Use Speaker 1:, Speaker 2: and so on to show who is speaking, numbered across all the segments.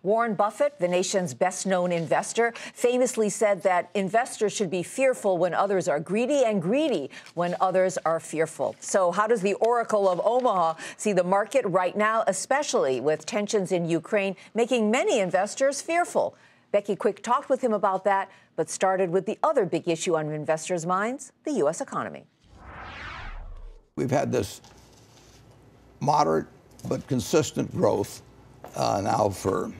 Speaker 1: Warren Buffett, the nation's best-known investor, famously said that investors should be fearful when others are greedy and greedy when others are fearful. So how does the Oracle of Omaha see the market right now, especially with tensions in Ukraine making many investors fearful? Becky Quick talked with him about that, but started with the other big issue on investors' minds, the U.S. economy.
Speaker 2: We've had this moderate but consistent growth now for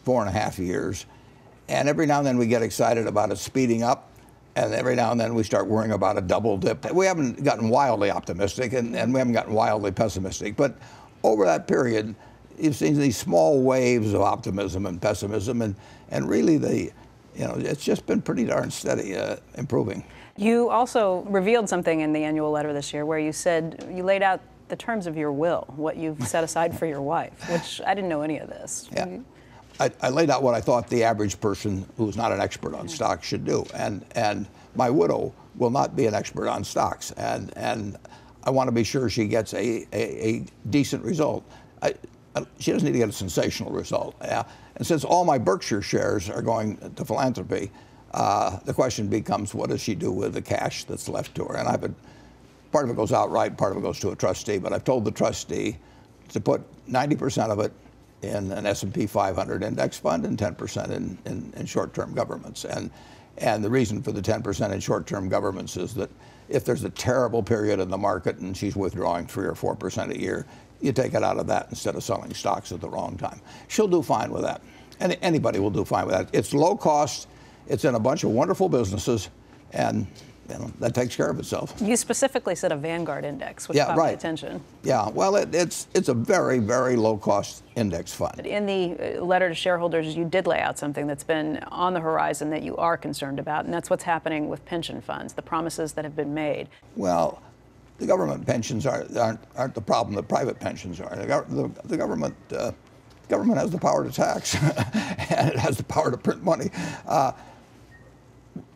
Speaker 2: 4.5 years. And every now and then we get excited about it speeding up. And every now and then we start worrying about a double dip. We haven't gotten wildly optimistic and we haven't gotten wildly pessimistic. But over that period, you've seen these small waves of optimism and pessimism. And really, it's just been pretty darn steady, improving.
Speaker 3: You also revealed something in the annual letter this year where you said you laid out the terms of your will, what you've set aside for your wife, which I didn't know any of this.
Speaker 2: Yeah. I laid out what I thought the average person who's not an expert on stocks should do. And my widow will not be an expert on stocks. And I want to be sure she gets a decent result. She doesn't need to get a sensational result. Yeah? And since all my Berkshire shares are going to philanthropy, the question becomes, what does she do with the cash that's left to her? And part of it goes outright, part of it goes to a trustee. But I've told the trustee to put 90% of it in an S&P 500 index fund and 10% in short-term governments. And the reason for the 10% in short-term governments is that if there's a terrible period in the market and she's withdrawing 3 or 4% a year, you take it out of that instead of selling stocks at the wrong time. She'll do fine with that. And anybody will do fine with that. It's low cost. It's in a bunch of wonderful businesses, and that takes care of itself.
Speaker 3: You specifically said a Vanguard index, which caught my attention.
Speaker 2: Yeah, well, it's a very, very low-cost index fund.
Speaker 3: In the letter to shareholders, you did lay out something that's been on the horizon that you are concerned about, and that's what's happening with pension funds, the promises that have been made.
Speaker 2: Well, the government pensions aren't the problem that private pensions are. The government has the power to tax, and it has the power to print money.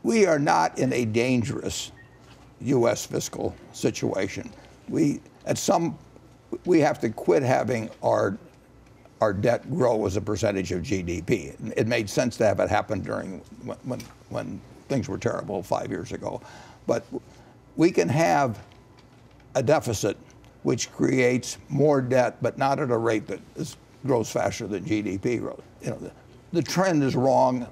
Speaker 2: We are not in a dangerous U.S. fiscal situation. We have to quit having our debt grow as a percentage of GDP. It made sense to have it happen during when things were terrible 5 years ago. But we can have a deficit which creates more debt, but not at a rate that grows faster than GDP growth. The trend is wrong.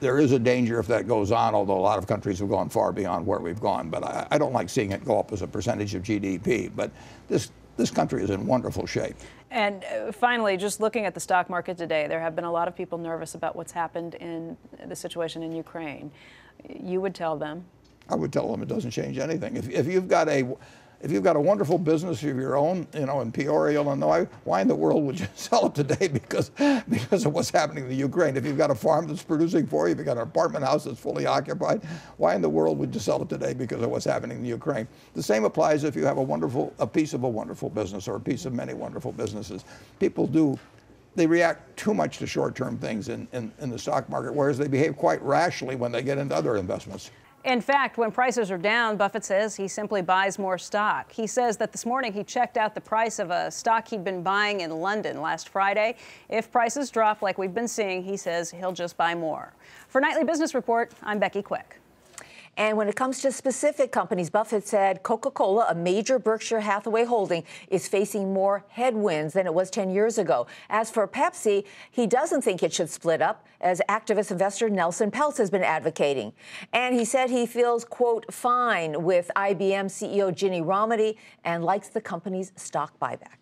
Speaker 2: There is a danger if that goes on, although a lot of countries have gone far beyond where we've gone. But I don't like seeing it go up as a percentage of GDP. But this country is in wonderful shape.
Speaker 3: And finally, just looking at the stock market today, there have been a lot of people nervous about what's happened in the situation in Ukraine. You would tell them?
Speaker 2: I would tell them it doesn't change anything. If you've got a wonderful business of your own, in Peoria, Illinois, why in the world would you sell it today because of what's happening in the Ukraine? If you've got a farm that's producing for you, if you've got an apartment house that's fully occupied, why in the world would you sell it today because of what's happening in the Ukraine? The same applies if you have a piece of a wonderful business or a piece of many wonderful businesses. They react too much to short-term things in the stock market, whereas they behave quite rationally when they get into other investments.
Speaker 3: In fact, when prices are down, Buffett says he simply buys more stock. He says that this morning he checked out the price of a stock he'd been buying in London last Friday. If prices drop like we've been seeing, he says he'll just buy more. For Nightly Business Report, I'm Becky Quick.
Speaker 1: And when it comes to specific companies, Buffett said Coca-Cola, a major Berkshire Hathaway holding, is facing more headwinds than it was 10 years ago. As for Pepsi, he doesn't think it should split up, as activist investor Nelson Peltz has been advocating. And he said he feels, quote, fine with IBM CEO Ginni Rometty and likes the company's stock buybacks.